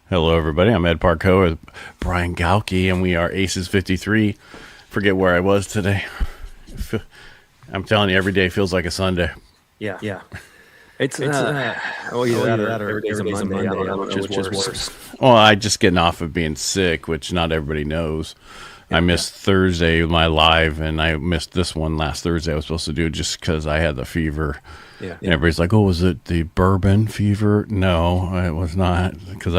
Hello, everybody. I'm Ed Parcaut with Brian Galke, and we are Aces53. Forget where I was today. I'm telling you, every day feels like a Sunday. Yeah. It's either that or every day's a Monday. I don't know which is worse. Well, I just getting off of being sick, which not everybody knows. I missed Thursday, my live, and I missed this one last Thursday. I was supposed to do it just because I had the fever. Yeah. And everybody's like, "Oh, was it the bourbon fever?" No, it was not. Because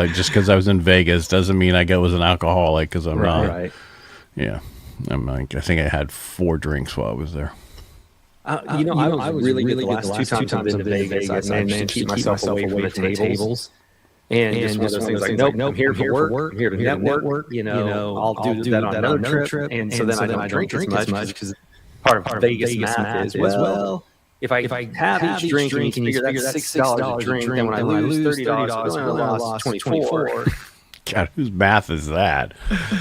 I was in Vegas doesn't mean I was an alcoholic. Because I'm not. Right. Yeah, I think I had 4 drinks while I was there. I was really good the last two times I've been to Vegas. I managed to keep myself away from the tables. And just one of those things like, nope, I'm here for work. I'm here to network. I'll do that on another trip. And so then I don't drink as much because part of Vegas math is, well, if I have each drink and you can figure that's $6 a drink, then when I lose $30, I only lost 24. God, whose math is that?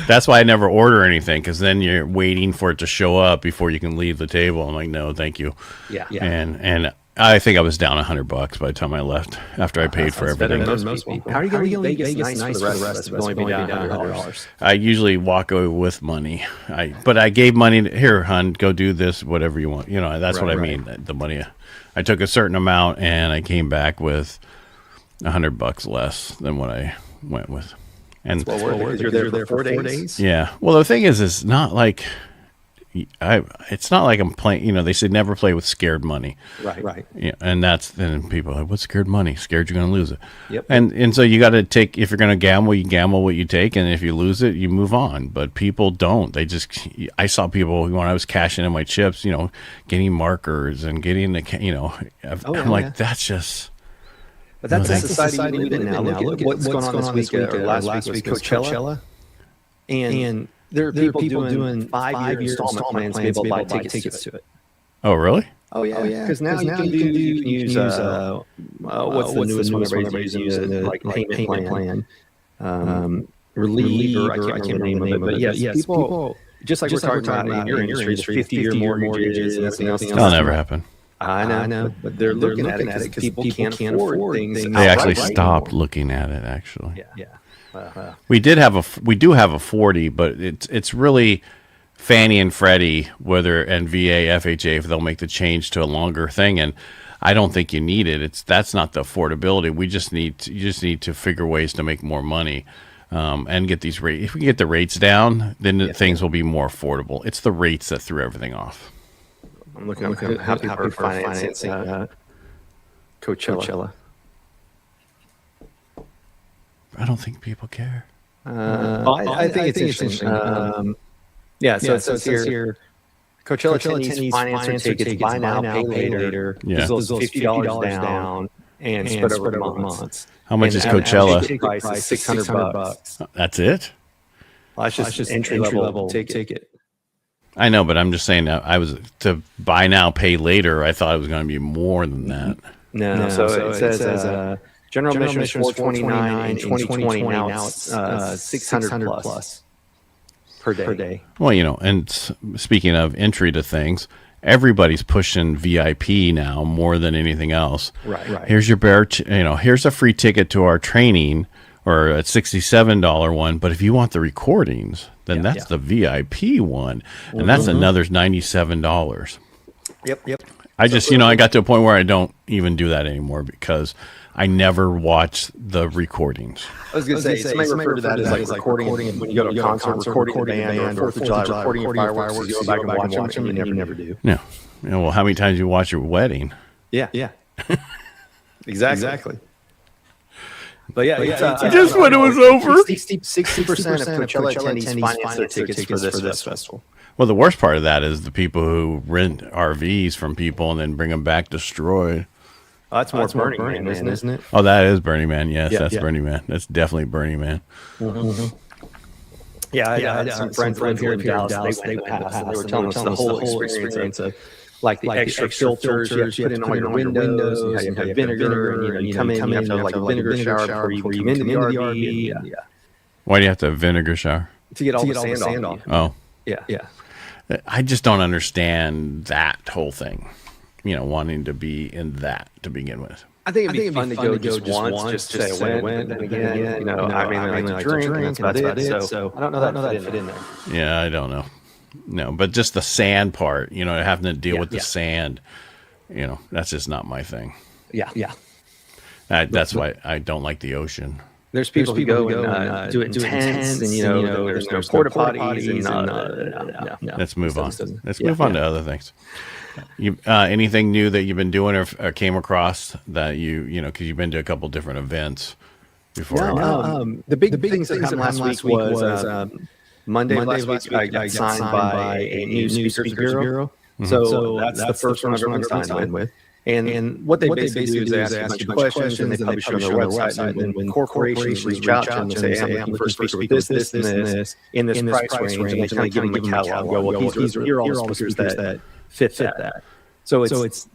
That's why I never order anything, because then you're waiting for it to show up before you can leave the table. I'm like, no, thank you. Yeah. And I think I was down $100 by the time I left after I paid for everything. Most people. How are you going to make Vegas nice for the rest of us? Only be down $100. I usually walk away with money. But I gave money here, hon, go do this, whatever you want. That's what I mean. The money. I took a certain amount and I came back with $100 less than what I went with. And you're there for 4 days. Yeah. Well, the thing is, it's not like I'm playing. They say never play with scared money. Right. Yeah. And then people are like, what's scared money? Scared you're going to lose it. Yep. And so you got to take, if you're going to gamble, you gamble what you take, and if you lose it, you move on. But people don't. I saw people when I was cashing in my chips, getting markers and getting I'm like, that's just. But that's the society we live in now. Look at what's going on this week. Last week was Coachella. And there are people doing 5-year installment plans to be able to buy tickets to it. Oh, really? Oh, yeah. Because now you can use what's the newest one everybody's using, like payment plan. Reliever, I can't remember the name of it. But yes, people, just like we're talking about in your industry, 50-year mortgages and everything else. That'll never happen. I know, but they're looking at it because people can't afford things. They actually stopped looking at it. Actually, yeah. We do have a 40, but it's really Fannie and Freddie, and VA, FHA, if they'll make the change to a longer thing. And I don't think you need it. That's not the affordability. You just need to figure ways to make more money, and get these rates. If we get the rates down, then things will be more affordable. It's the rates that threw everything off. I'm looking at how people are financing Coachella. I don't think people care. I think it's interesting. So it says here, Coachella attendees finance their tickets, buy now, pay later. Yeah. Those $50 down and spread over months. How much is Coachella? Ticket price is $600. That's it? Well, that's just entry level ticket. I know, but I'm just saying that I was to buy now, pay later. I thought it was going to be more than that. No. So it says general admission was $429 in 2020. Now it's $600 plus per day. Well, and speaking of entry to things, everybody's pushing VIP now more than anything else. Right. Here's your here's a free ticket to our training, or a $67 one. But if you want the recordings, then that's the VIP one, and that's another $97. Yep. I just, I got to a point where I don't even do that anymore because I never watch the recordings. I was going to say, somebody refer to that as like recording when you go to a concert, recording a band, or 4th of July, recording your fireworks, you go back and watch them, and you never do. No. Well, how many times do you watch your wedding? Yeah. Exactly. But just when it was over, 60% of Coachella attendees finance their tickets for this festival. Well, the worst part of that is the people who rent RVs from people and then bring them back destroyed. Oh, that's more Burning Man, isn't it? Oh, that is Burning Man. Yes, that's Burning Man. That's definitely Burning Man. Mm-hmm. Yeah, I had some friends here in Dallas. They went past and they were telling us the whole experience of like the extra filters you have to put in all your windows, you have vinegar, and you come in, you have to have like a vinegar shower before you come into the RV. Yeah. Why do you have to have vinegar shower? To get all the sand off. Oh. Yeah. I just don't understand that whole thing. Wanting to be in that to begin with. I think it'd be fun to go just once, just to say I went. But then again, you know, I mainly like to drink, and that's about it. So I don't know that fit in there. Yeah, I don't know. No, but just the sand part, you know, having to deal with the sand, you know, that's just not my thing. Yeah. That's why I don't like the ocean. There's people who go and do it in tents, and, you know, there's no porta potties, and no. Let's move on. Let's move on to other things. You anything new that you've been doing or came across that you know, because you've been to a couple different events before? No, the big things that happened last week was Monday last week I got signed by a new speakers bureau. So that's the first one I've ever been signed with. And what they basically do is they ask you a bunch of questions, and they publish it on their website. And then when corporations reach out to them and say, hey, I'm looking for a speaker with this, and this, in this price range, and they kind of give them a catalog. Go, well, here are all the speakers that fit that. So it's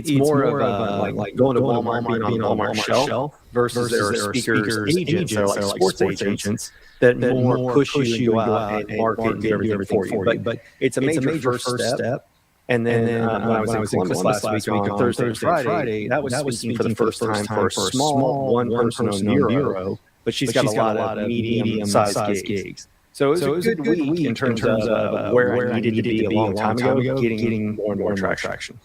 more of a, like going to Walmart, being on Walmart shelf, versus there are speakers agents that are like sports agents that more push you to go out and market and do everything for you. But it's a major first step. And then when I was in Columbus last week on Thursday and Friday, that was speaking for the first time for a small one-person bureau, but she's got a lot of medium-sized gigs. So it was a good week in terms of where I needed to be a long time ago, getting more and more traction.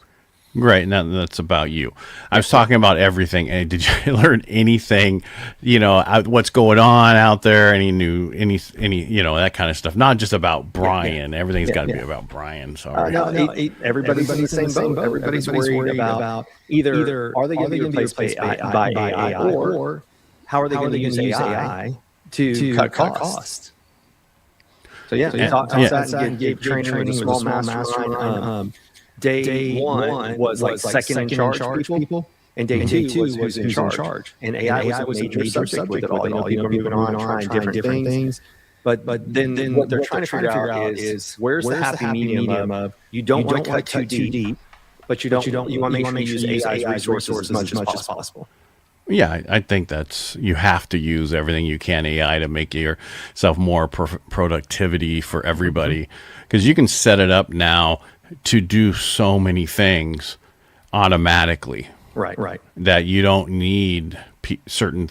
Right, now that's about you. I was talking about everything. And did you learn anything? You know, what's going on out there? Any you know, that kind of stuff. Not just about Brian. Everything's got to be about Brian. Sorry. No, everybody's in the same boat. Everybody's worried about either are they going to be replaced by AI, or how are they going to use AI to cut costs? So you talk that and give training with a small mastermind. Day one was like second in charge people, and day two was who's in charge. And AI was a major subject with it all. You know, people are moving on, trying different things. But then what they're trying to figure out is where's the happy medium of you don't want to cut too deep, but you want to make sure you use AI's resources as much as possible. Yeah, I think you have to use everything you can AI to make yourself more productivity for everybody, because you can set it up now to do so many things automatically. Right. That you don't need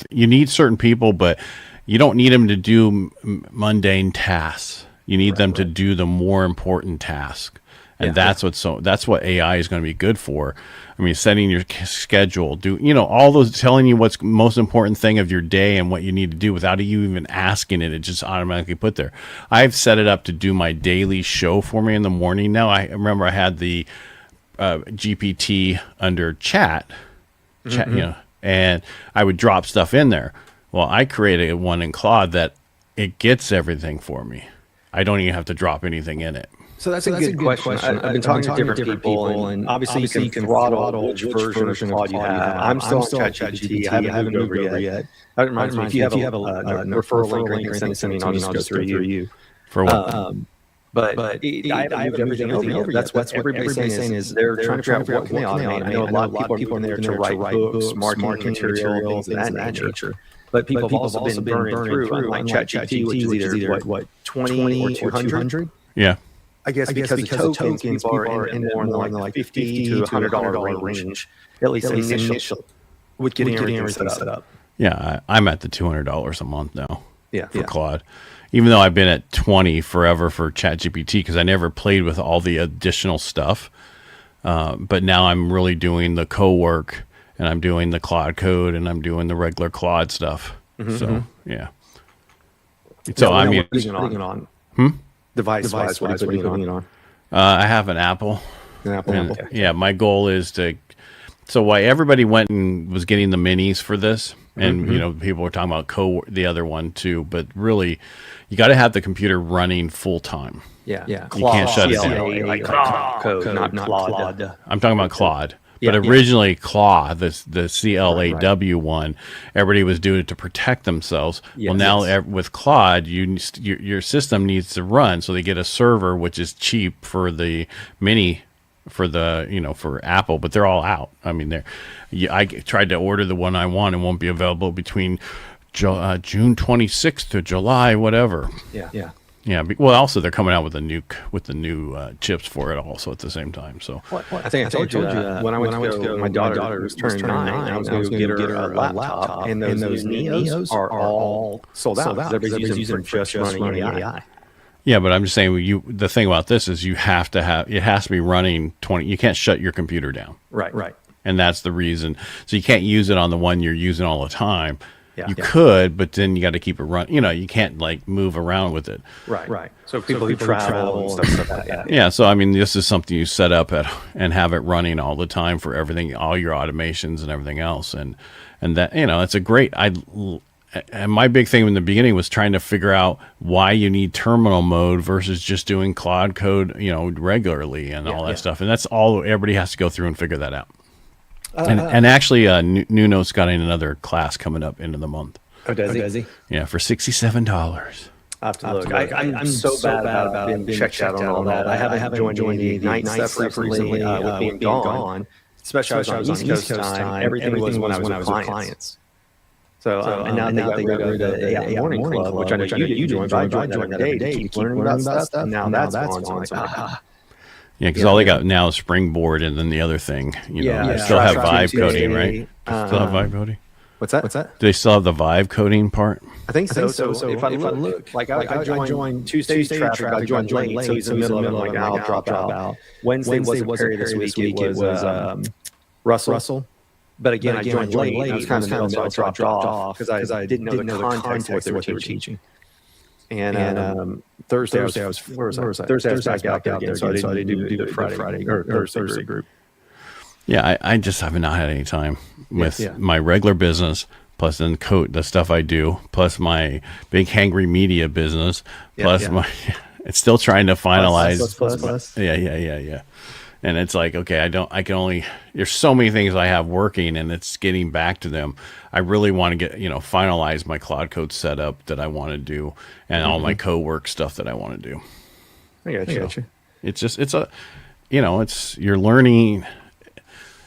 you need certain people, but you don't need them to do mundane tasks. You need them to do the more important task. And that's what AI is going to be good for. I mean, setting your schedule, all those, telling you what's most important thing of your day and what you need to do without you even asking it. It just automatically put there. I've set it up to do my daily show for me in the morning. Now I remember I had the GPT under chat, you know, and I would drop stuff in there. Well, I created one in Claude that it gets everything for me. I don't even have to drop anything in it. So that's a good question. I've been talking to different people, and obviously you can throttle which version of Claude you have. I'm still on ChatGPT. I haven't moved over yet. That reminds me, if you have a referral link or anything, send me, and I'll just go through you. For what? But I haven't moved everything over yet. That's what everybody's saying is they're trying to figure out what can they automate. I know a lot of people are in there to write books, marketing material, things of that nature. But people have also been burning through, like ChatGPT, which is either, what, 20 or 200? Yeah. I guess because the tokens people are in more in the like $50 to $100 range, at least initially, with getting everything set up. Yeah, I'm at the $200 a month now. For Claude, even though I've been at 20 forever for ChatGPT, because I never played with all the additional stuff. But now I'm really doing the co-work, and I'm doing the Claude code, and I'm doing the regular Claude stuff. So yeah. So I mean, on. Device-wise, what are you putting it on? I have an Apple. Apple. Yeah, my goal is to. So why everybody went and was getting the minis for this, and people were talking about the other one too, but really, you got to have the computer running full time. Yeah. You can't shut it down. Like code, not Claude. I'm talking about Claude. But originally, Claw, the CLAW one, everybody was doing it to protect themselves. Well, now with Claude, your system needs to run, so they get a server, which is cheap for the mini, for Apple, but they're all out. I mean, I tried to order the one I want, and won't be available between June 26th to July, whatever. Yeah. Yeah. Well, also they're coming out with the new chips for it also at the same time. So I think I told you that when I went to go, my daughter was turning 9. I was going to get her a laptop, and those Neos are all sold out. Everybody's using them for just running AI. yeah, but I'm just saying the thing about this is it has to be running 20. You can't shut your computer down. Right. And that's the reason. So you can't use it on the one you're using all the time. Yeah. You could, but then you got to keep it running. You can't like move around with it. Right. So people who travel and stuff like that. Yeah. So I mean, this is something you set up and have it running all the time for everything, all your automations and everything else, and that it's a great. And my big thing in the beginning was trying to figure out why you need terminal mode versus just doing Cloud Code, regularly and all that stuff. And that's all everybody has to go through and figure that out. And actually, Nuno's got another class coming up into the month. Oh, does he? Yeah, for $67. I have to look. I'm so bad about being checked out on all that. I haven't joined the night stuff recently with being gone. Especially I was on East Coast time. Everything was when I was with clients. So and now they got rid of the AI Morning Club, which I know you joined. But I joined that day to keep learning about stuff. And now that's gone. Yeah, because all they got now is Springboard, and then the other thing, they still have vibe coding, right? Still have vibe coding. What's that? Do they still have the vibe coding part? I think so. So if I look, I joined Tuesday's traffic. I joined late, so it's in the middle of it. Like, I'll drop out. Wednesday was Perry this week. It was Russell. But again, I joined late. And I was kind of so I dropped off because I didn't know the context of what they were teaching. And Thursday I was Thursday I was back out there again, so I didn't do the Friday or Thursday group. Yeah, I just have not had any time with my regular business, plus then the stuff I do, plus my big hangry media business, plus my it's still trying to finalize. Plus. Yeah. And it's like, okay, there's so many things I have working, and it's getting back to them. I really want to get, finalize my Cloud Code setup that I want to do, and all my co-work stuff that I want to do. I got you. It's just, you're learning.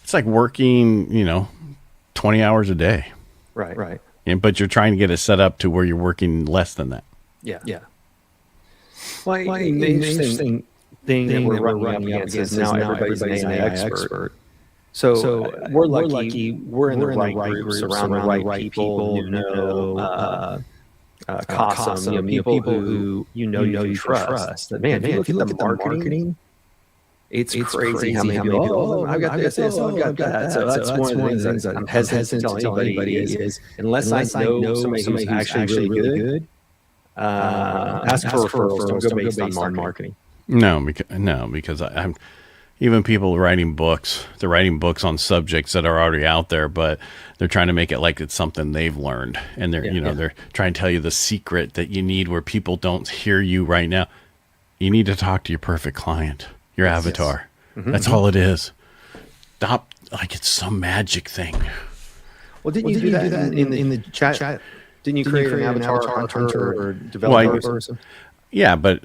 It's like working, 20 hours a day. Right. But you're trying to get it set up to where you're working less than that. Yeah. Well, the interesting thing that we're running up against is now everybody's an AI expert. So we're lucky. We're in the right groups around the right people. Cosm, people who you can trust. Man, if you look at the marketing, it's crazy how many people. I've got this. I've got that. So that's one of the things that I'm hesitant to tell anybody is unless I know somebody who's actually really good, ask for referrals. Don't go based on marketing. No, because I'm even people writing books. They're writing books on subjects that are already out there, but they're trying to make it like it's something they've learned, and they're trying to tell you the secret that you need where people don't hear you right now. You need to talk to your perfect client, your avatar. Yes. That's all it is. Stop like it's some magic thing. Well, didn't you do that in the chat? Didn't you create an avatar hunter or developer or something? Yeah, but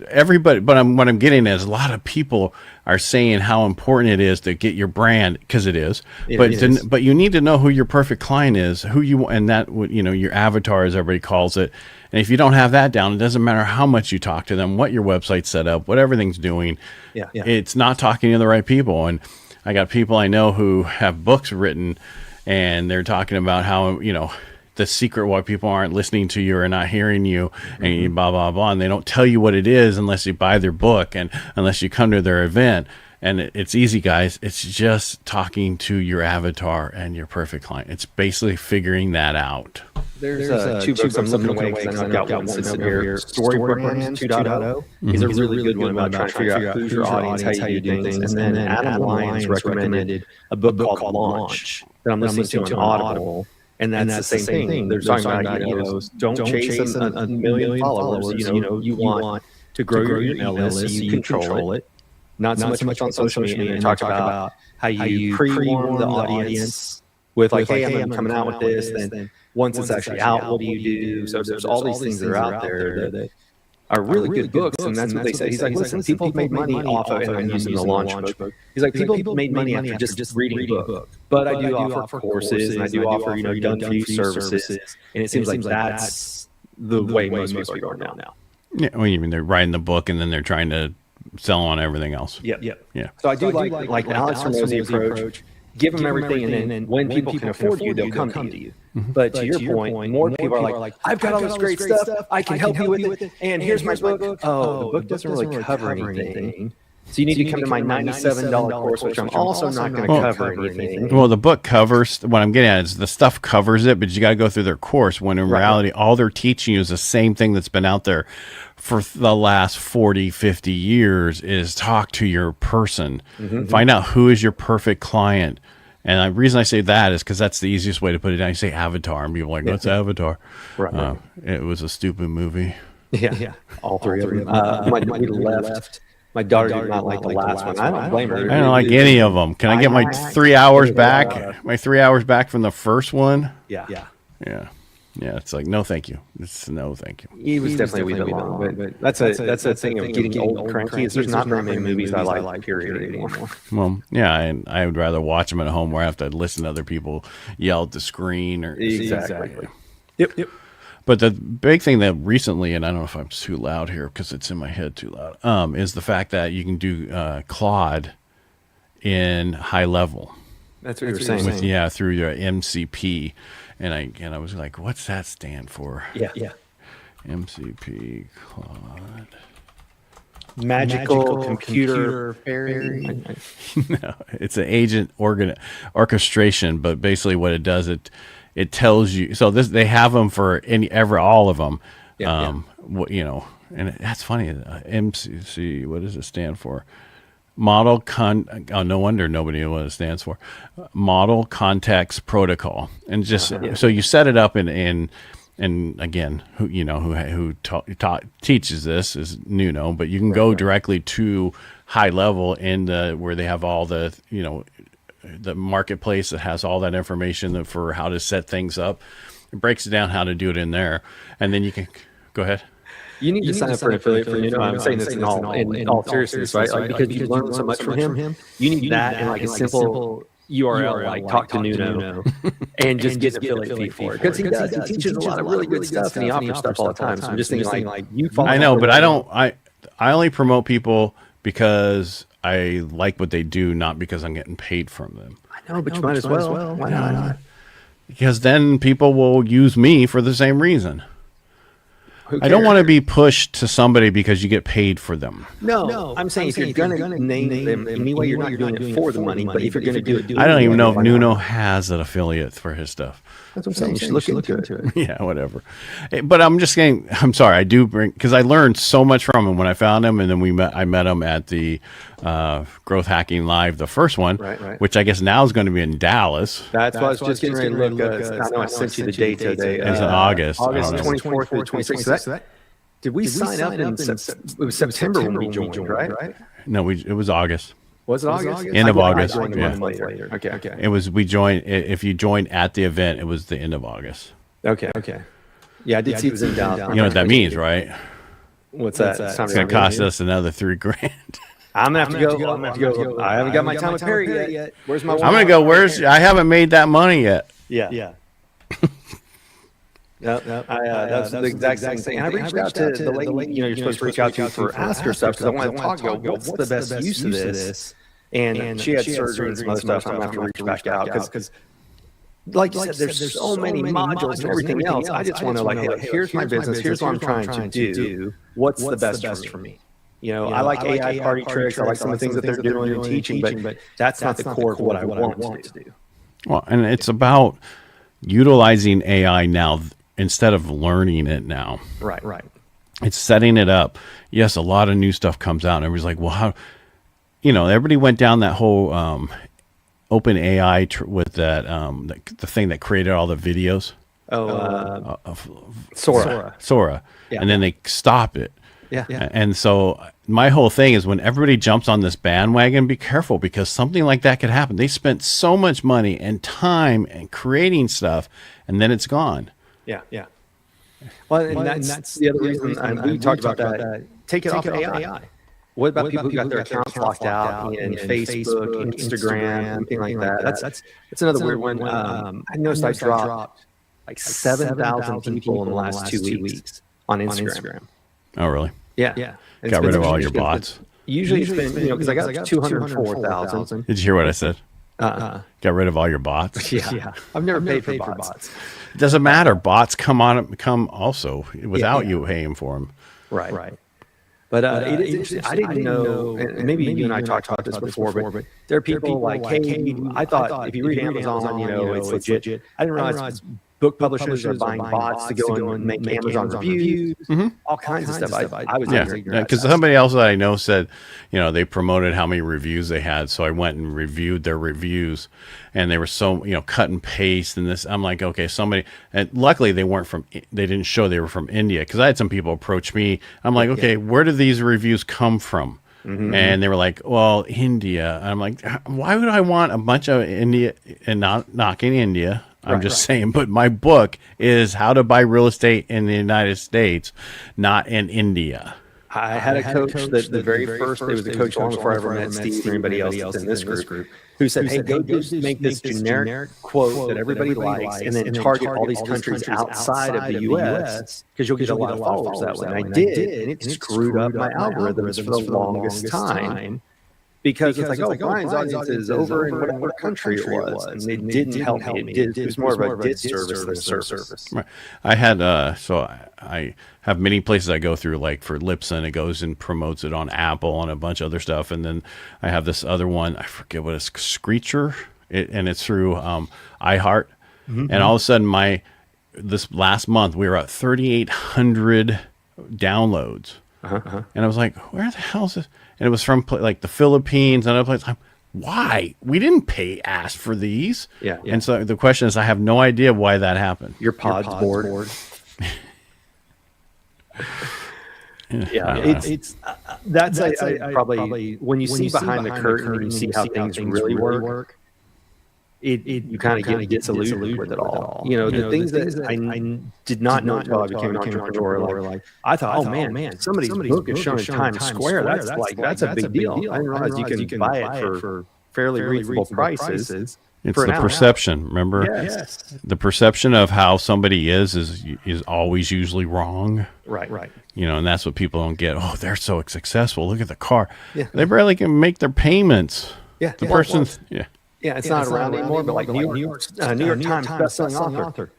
everybody. But what I'm getting is a lot of people are saying how important it is to get your brand, because it is. But you need to know who your perfect client is, and that your avatar, as everybody calls it. And if you don't have that down, it doesn't matter how much you talk to them, what your website's set up, what everything's doing. Yeah. It's not talking to the right people. And I got people I know who have books written, and they're talking about how the secret why people aren't listening to you or not hearing you, and blah, blah, blah. And they don't tell you what it is unless you buy their book and unless you come to their event. And it's easy, guys. It's just talking to your avatar and your perfect client. It's basically figuring that out. There's two books I'm looking away because I've got one sitting here. Story Brands 2.0 is a really good one about trying to figure out who's your audience, how you do things. And then Adam Lyons recommended a book called Launch that I'm listening to on Audible. And that's the same thing. They're talking about, don't chase a million followers. You want to grow your email list so you control it. Not so much on social media. And talk about how you pre-warm the audience with like, hey, I'm coming out with this. Then once it's actually out, what do you do? So there's all these things that are out there that are really good books. And that's what they say. He's like, listen, people have made money off of it. And I'm using the Launch book. He's like, people made money after just reading a book. But I do offer courses, and I do offer, done for you services. And it seems like that's the way most people are going now. Yeah, well, you mean they're writing the book and then they're trying to sell on everything else. Yeah. So I do like the Alex Hormozy approach. Give them everything, and then when people can afford you, they'll come to you. But to your point, more people are like, I've got all this great stuff. I can help you with it. And here's my book. Oh, the book doesn't really cover anything. So you need to come to my $97 course, which I'm also not going to cover anything. Well, the book covers, what I'm getting at is the stuff covers it, but you got to go through their course, when in reality, all they're teaching you is the same thing that's been out there for the last 40, 50 years, is talk to your person. Find out who is your perfect client. And the reason I say that is because that's the easiest way to put it down. You say Avatar, and people are like, what's Avatar? Right. It was a stupid movie. Yeah. All three of them. My left. My daughter did not like the last one. I don't blame her. I don't like any of them. Can I get my 3 hours back? My 3 hours back from the first one? Yeah. It's like, no, thank you. It's no, thank you. He was definitely a bit long, but that's a thing of getting old and cranky. Is there's not very many movies I like, period, anymore. Well, yeah, and I would rather watch them at home where I have to listen to other people yell at the screen. Or Exactly. Yep. But the big thing that recently, and I don't know if I'm too loud here because it's in my head too loud, is the fact that you can do Claude in high level. That's what you were saying. Through your MCP. And I was like, what's that stand for? Yeah. MCP Claude. Magical computer fairy. No, it's an agent orchestration, but basically what it does, it tells you. So they have them for all of them. And that's funny. MCC, what does it stand for? No wonder nobody knows what it stands for. Model Context Protocol, and just so you set it up in again, who teaches this is Nuno, but you can go directly to high level in where they have all the the marketplace that has all that information for how to set things up. It breaks it down how to do it in there, and then you can go ahead. You need to sign up for an affiliate for Nuno. I'm saying this in all seriousness, right? Like, because you learn so much from him. You need that and like a simple URL, like talk to Nuno, and just get an affiliate fee for it. Because he teaches a lot of really good stuff, and he offers stuff all the time. So I'm just thinking like you follow. I know, but I don't. I only promote people because I like what they do, not because I'm getting paid from them. I know, but you might as well. Why not? Because then people will use me for the same reason. I don't want to be pushed to somebody because you get paid for them. No, I'm saying if you're going to name them anyway, you're not doing it for the money, but if you're going to do it, I don't even know if Nuno has an affiliate for his stuff. That's what I'm saying. You should look into it. Yeah, whatever. But I'm just saying, I'm sorry, I do bring, because I learned so much from him when I found him, and then I met him at the Growth Hacking Live, the first one, which I guess now is going to be in Dallas. That's what I was just getting ready to look. I know I sent you the date today. It's in August. August 24th through 26th. Did we sign up in it was September when we joined, right? No, it was August. Was it August? End of August. Later. Okay. It was, we joined, if you joined at the event, it was the end of August. Okay. Yeah, I did see it was in Dallas. You know what that means, right? What's that? It's going to cost us another $3,000. I'm going to have to go. I haven't got my time with Perry yet. Where's my I'm going to go, I haven't made that money yet. Yeah. That's the exact same thing. And I reached out to the lady, you're supposed to reach out to for ask her stuff, because I want to talk about what's the best use of this. And she had surgery and some other stuff, so I'm going to have to reach back out, because like you said, there's so many modules and everything else. I just want to like, hey, here's my business, here's what I'm trying to do. What's the best for me? I like AI party tricks. I like some of the things that they're doing and teaching, but that's not the core of what I want to do. Well, and it's about utilizing AI now instead of learning it now. Right. It's setting it up. Yes, a lot of new stuff comes out, and everybody's like, well, how, everybody went down that whole open AI with that, the thing that created all the videos. Sora. Yeah. And then they stop it. Yeah. And so my whole thing is, when everybody jumps on this bandwagon, be careful, because something like that could happen. They spent so much money and time and creating stuff, and then it's gone. Yeah. Well, and that's the other reason we talked about that. Take it off AI. What about people who got their accounts locked out in Facebook, Instagram, anything like that? That's another weird one. I noticed I dropped like 7,000 people in the last 2 weeks on Instagram. Oh, really? Yeah. Got rid of all your bots. Usually it's been, because I got 204,000. Did you hear what I said? Uh-uh. Got rid of all your bots. Yeah. I've never paid for bots. It doesn't matter. Bots come also without you paying for them. Right. But it is interesting. I didn't know, and maybe you and I talked about this before, but there are people like, hey, I thought if you read Amazon, it's legit. I didn't realize book publishers are buying bots to go and make Amazon reviews, all kinds of stuff. I was because somebody else that I know said, they promoted how many reviews they had, so I went and reviewed their reviews, and they were so cut and paste and this. I'm like, okay, and luckily they didn't show they were from India, because I had some people approach me. I'm like, okay, where do these reviews come from? And they were like, well, India. And I'm like, why would I want a bunch of India, and not knocking India? I'm just saying, but my book is how to buy real estate in the United States, not in India. I had a coach that the very first day was the coach long before I ever met Steve or anybody else that's in this group, who said, hey, go just make this generic quote that everybody likes and then target all these countries outside of the U.S. because you'll get a lot of followers that way. And I did, and it screwed up my algorithms for the longest time. Because it's like, oh, Brian's audience is over in whatever country it was. And they didn't help me. It was more of a disservice than a service. Right. I had, I have many places I go through, like for Libsyn, it goes and promotes it on Apple and a bunch of other stuff. And then I have this other one, I forget what it's, Screecher, and it's through iHeart. And all of a sudden, this last month, we were at 3,800 downloads. And I was like, where the hell is this? And it was from like the Philippines and other places. Why? We didn't ask for these. Yeah. And so the question is, I have no idea why that happened. Your pod's board. It's that's probably when you see behind the curtain and you see how things really work. You kind of get disillusioned with it all. The things that I did not know until I became an entrepreneur. Like I thought, oh man, somebody's book is shown in Times Square. That's a big deal. I didn't realize you can buy it for fairly reasonable prices. It's the perception. Remember, the perception of how somebody is always usually wrong. Right. And that's what people don't get. Oh, they're so successful. Look at the car. They barely can make their payments. The person's Yeah, it's not around anymore, but like New York Times bestselling author.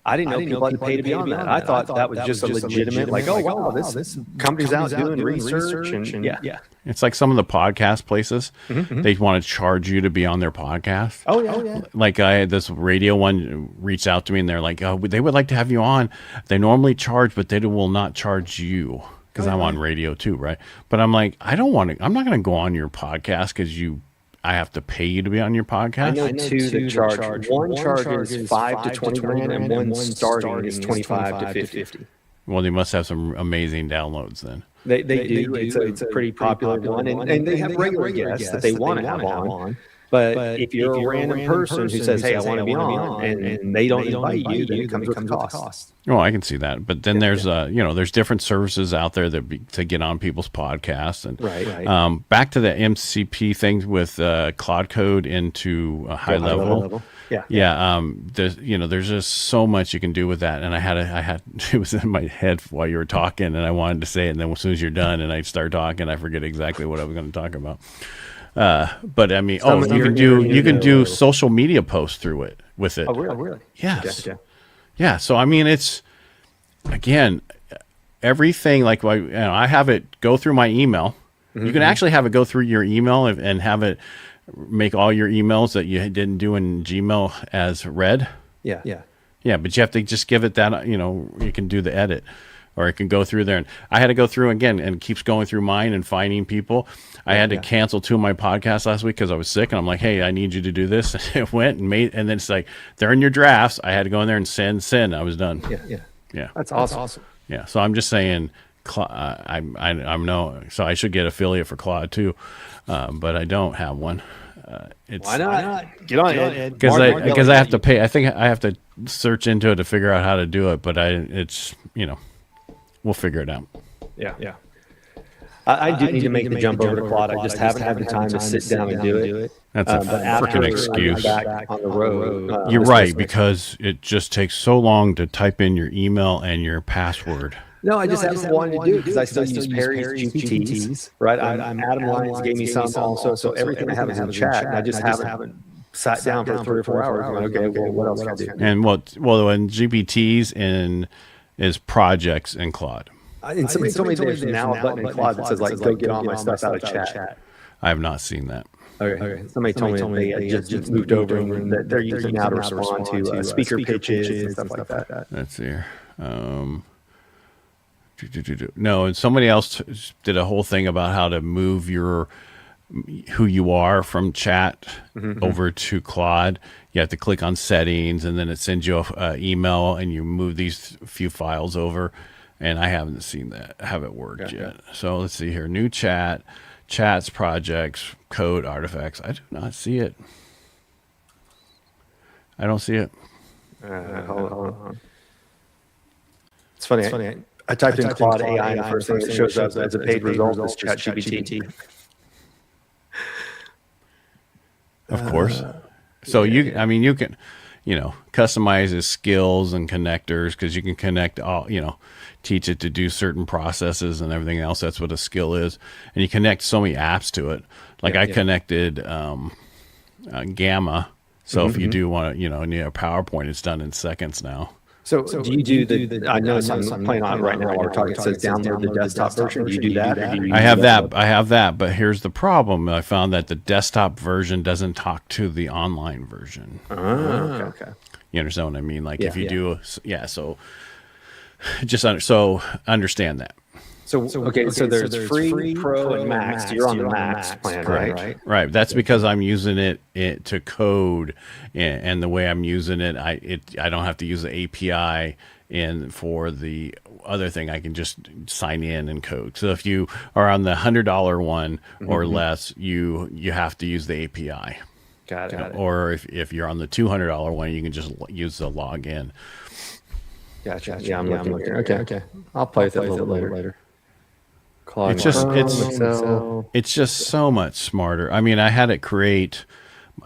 I didn't know people had to pay to be on that. I thought that was just a legitimate, like, oh, wow, this company's out doing research. And it's like some of the podcast places, they want to charge you to be on their podcast. Oh, yeah. Like I had this radio one reach out to me, and they're like, oh, they would like to have you on. They normally charge, but they will not charge you. Because I'm on radio too, right? But I'm like, I'm not going to go on your podcast because I have to pay you to be on your podcast. I know two that charge. One charges 5 to 20 grand, and one starting is 25 to 50. Well, they must have some amazing downloads then. They do. It's a pretty popular one, and they have regular guests that they want to have on. But if you're a random person who says, hey, I want to be on, and they don't invite you, then it comes with a cost. Oh, I can see that. But then there's there's different services out there to get on people's podcasts. And right. Back to the MCP thing with Cloud Code into high level. There's just so much you can do with that. And I had it was in my head while you were talking, and I wanted to say it, and then as soon as you're done and I start talking, I forget exactly what I was going to talk about. But I mean, you can do social media posts with it. Oh, really? Yes. Gotcha. Yeah. So I mean, it's again everything. Like I have it go through my email. You can actually have it go through your email and have it make all your emails that you didn't do in Gmail as read. Yeah. But you have to just give it that. You can do the edit. Or it can go through there. And I had to go through again, and it keeps going through mine and finding people. I had to cancel 2 of my podcasts last week because I was sick. And I'm like, hey, I need you to do this. And it went and then it's like, they're in your drafts. I had to go in there and send. I was done. Yeah. That's awesome. Yeah. So I'm just saying, I'm no, so I should get affiliate for Claude too. But I don't have one. Why not? Get on it. Because I have to pay. I think I have to search into it to figure out how to do it. But we'll figure it out. Yeah. I do need to make the jump over to Claude. I just haven't had the time to sit down and do it. That's a freaking excuse. Back on the road. You're right, because it just takes so long to type in your email and your password. No, I just haven't wanted to do it because I still use Perry's GPTs, right? Adam Lyons gave me some also, so everything I have is in chat, and I just haven't sat down for 3 or 4 hours. I'm like, okay, well, what else can I do? And and GPTs is projects in Claude. And somebody told me there's now a button in Claude that says, like, go get all my stuff out of chat. I have not seen that. Okay. Somebody told me they just moved over and that they're using now to respond to speaker pitches and stuff like that. Let's see here. No, and somebody else did a whole thing about how to move who you are from chat over to Claude. You have to click on settings, and then it sends you an email, and you move these few files over. And I haven't seen that. Haven't worked yet. So let's see here. New chats, projects, code, artifacts. I do not see it. I don't see it. Hold on. It's funny. I typed in Claude AI, and the first thing that shows up as a paid result is ChatGPT. Of course. So you can, customize his skills and connectors, because you can connect all, teach it to do certain processes and everything else. That's what a skill is. And you connect so many apps to it. Like I connected Gamma. So if you do want to, need a PowerPoint, it's done in seconds now. So do you do the I know I'm playing on it right now while we're talking. It says download the desktop version. Do you do that? I have that, but here's the problem. I found that the desktop version doesn't talk to the online version. Okay. You understand what I mean? Like if you do, so just understand that. So there's free, Pro, and Max. You're on the Max plan, right? Right. That's because I'm using it to code, and the way I'm using it, I don't have to use the API. And for the other thing, I can just sign in and code. So if you are on the $100 one or less, you have to use the API. Got it. Or if you're on the $200 one, you can just use the login. Gotcha. Yeah, I'm looking. Okay. I'll play with it a little bit later. It's just so much smarter. I mean, I had it create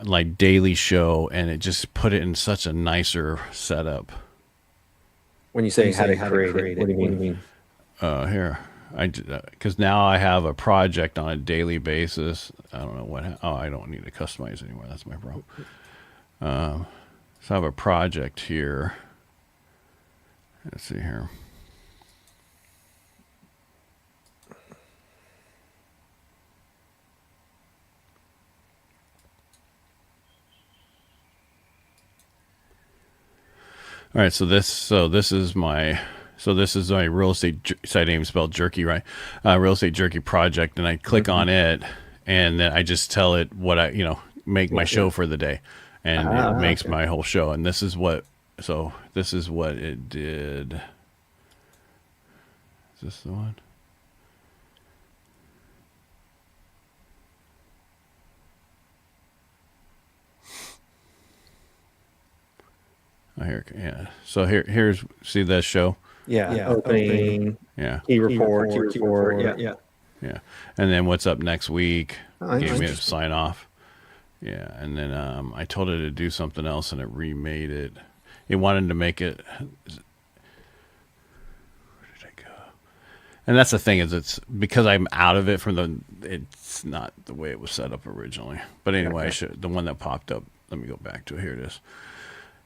like daily show, and it just put it in such a nicer setup. When you say how to create it, what do you mean? Here, because now I have a project on a daily basis. I don't know what. I don't need to customize anymore. That's my problem. So I have a project here. Let's see here. All right, so this is my real estate site name spelled jerky, right? Real estate jerky project, and I click on it, and then I just tell it what make my show for the day, and it makes my whole show. And this is what it did. Is this the one? Here, so here's see that show. Opening. Key report. Yeah. And then what's up next week? Gave me a sign off. Yeah, and then I told it to do something else, and it remade it. It wanted to make it. Where did I go? And that's the thing, is it's because I'm out of it it's not the way it was set up originally. But anyway, the one that popped up. Let me go back to it. Here it is.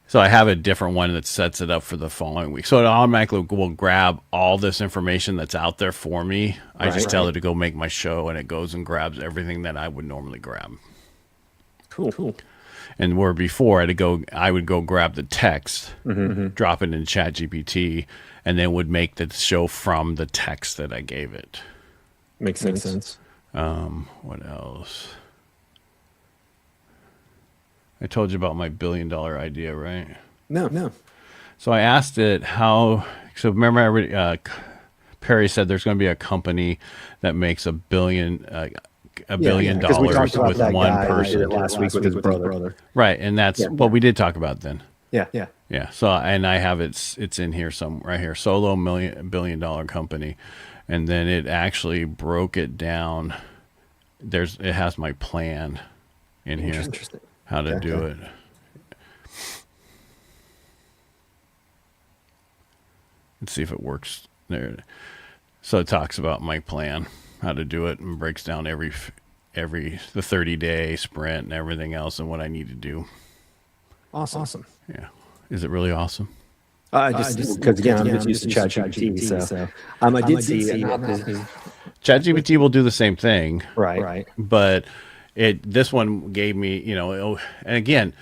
So I have a different one that sets it up for the following week. So it automatically will grab all this information that's out there for me. I just tell it to go make my show, and it goes and grabs everything that I would normally grab. Cool. And where before I would go grab the text, drop it in ChatGPT, and then would make the show from the text that I gave it. Makes sense. What else? I told you about my $1 billion idea, right? No. So I asked it how. So remember, Perry said there's going to be a company that makes $1 billion with one person. Last week with his brother. Right, and that's what we did talk about then. Yeah. Yeah. So, and I have it's in here right here, solo billion-dollar company. And then it actually broke it down. It has my plan in here, how to do it. Let's see if it works there. So it talks about my plan, how to do it, and breaks down the 30-day sprint and everything else and what I need to do. Awesome. Yeah. Is it really awesome? Just because again, I'm just used to ChatGPT, so I did see ChatGPT will do the same thing, right? But this one gave me, and again,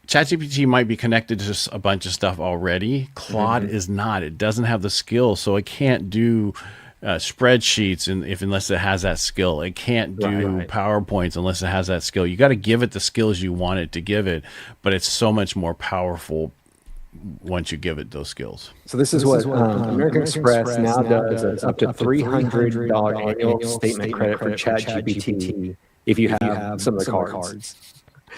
ChatGPT might be connected to just a bunch of stuff already. Claude is not. It doesn't have the skill, so it can't do spreadsheets unless it has that skill. It can't do PowerPoints unless it has that skill. You got to give it the skills you want it to give it, but it's so much more powerful once you give it those skills. So this is what American Express now does up to $300 annual statement credit for ChatGPT if you have some of the cards.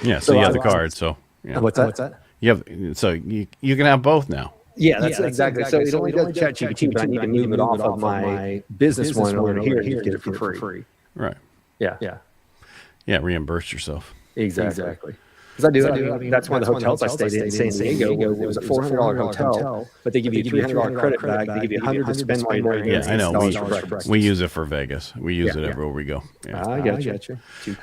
Yeah, so you have the cards. So yeah. What's that? You have, so you can have both now. Yeah, that's exactly. So it only does ChatGPT, but I need to move it off of my business one over here to get it for free. Right. Yeah. Reimburse yourself. Exactly. Because I do. That's one of the hotels I stayed in San Diego. It was a $400 hotel, but they give you a $300 credit back. They give you $100 to spend while you're there. Yeah, I know. We use it for Vegas. We use it everywhere we go. Yeah. I got you.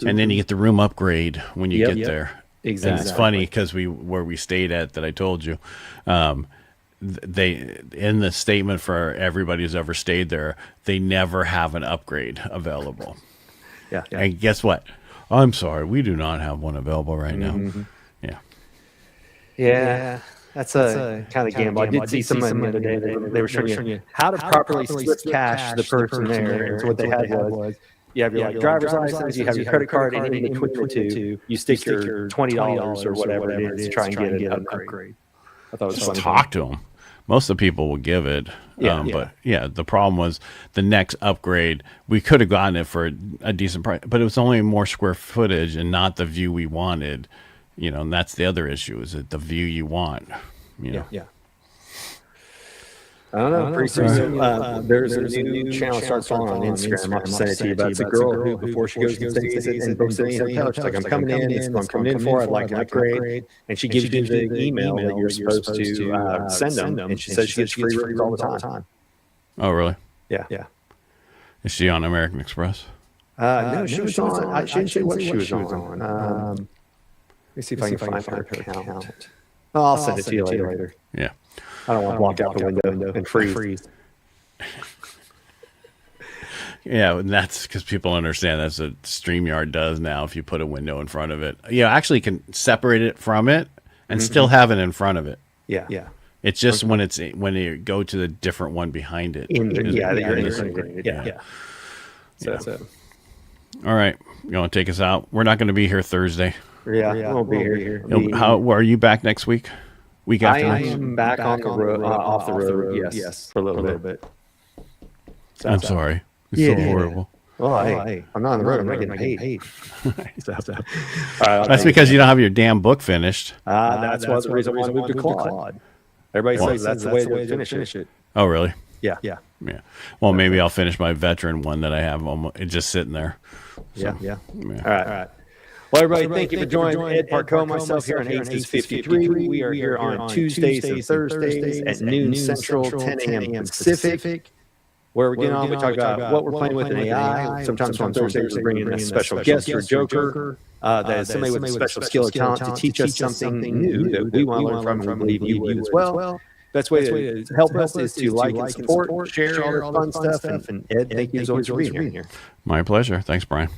And then you get the room upgrade when you get there. Exactly. And it's funny because where we stayed at that I told you, they in the statement for everybody who's ever stayed there, they never have an upgrade available. Yeah. And guess what? I'm sorry, we do not have one available right now. Yeah. That's a kind of gamble. I did see someone the other day. They were showing you how to properly slip cash to the person there. And so what they had was, you have your driver's license, you have your credit card, and in between the two, you stick your $20 or whatever it is to try and get an upgrade. I thought it was Just funny. talk to them. Most of the people will give it. But the problem was the next upgrade, we could have gotten it for a decent price, but it was only more square footage and not the view we wanted. And that's the other issue, is it the view you want? Yeah. I don't know. Pretty soon, there's a new channel starts following on Instagram. I'll send it to you. But it's a girl who, before she goes and stays and books any hotel, she's like, I'm coming in. It's what I'm coming in for. I'd like an upgrade. And she gives you the email that you're supposed to send them. And she says she gets free rooms all the time. Oh, really? Yeah. Is she on American Express? No, she was on. She didn't say what she was on. Let me see if I can find her account. I'll send it to you later. Yeah. I don't want to block out the window and freeze. Yeah, and that's because people understand that's what StreamYard does now. If you put a window in front of it, actually you can separate it from it and still have it in front of it. Yeah. It's just when you go to the different one behind it. Yeah. So. All right, you want to take us out? We're not going to be here Thursday. Yeah, we won't be here. How are you back next week? Week after I next? am back on the road, off the road. Yes, for a little bit. I'm sorry. It's so horrible. Well, hey, I'm not on the road. I'm not getting paid. That's because you don't have your damn book finished. That's the reason why I moved to Claude. Everybody says that's the way to finish it. Oh, really? Yeah. Well, maybe I'll finish my veteran one that I have. It's just sitting there. So, yeah. All right. Well, everybody, thank you for joining Ed Parcaut, myself here on Aces53. We are here on Tuesdays and Thursdays at noon Central, 10 a.m. Pacific, where we talk about what we're playing with in AI. Sometimes on Thursdays we bring in a special guest or joker that is somebody with a special skill or talent to teach us something new that we want to learn from, and we believe you would as well. Best way to help us is to like and support, share all the fun stuff. And Ed, thank you as always for being here. My pleasure. Thanks, Brian.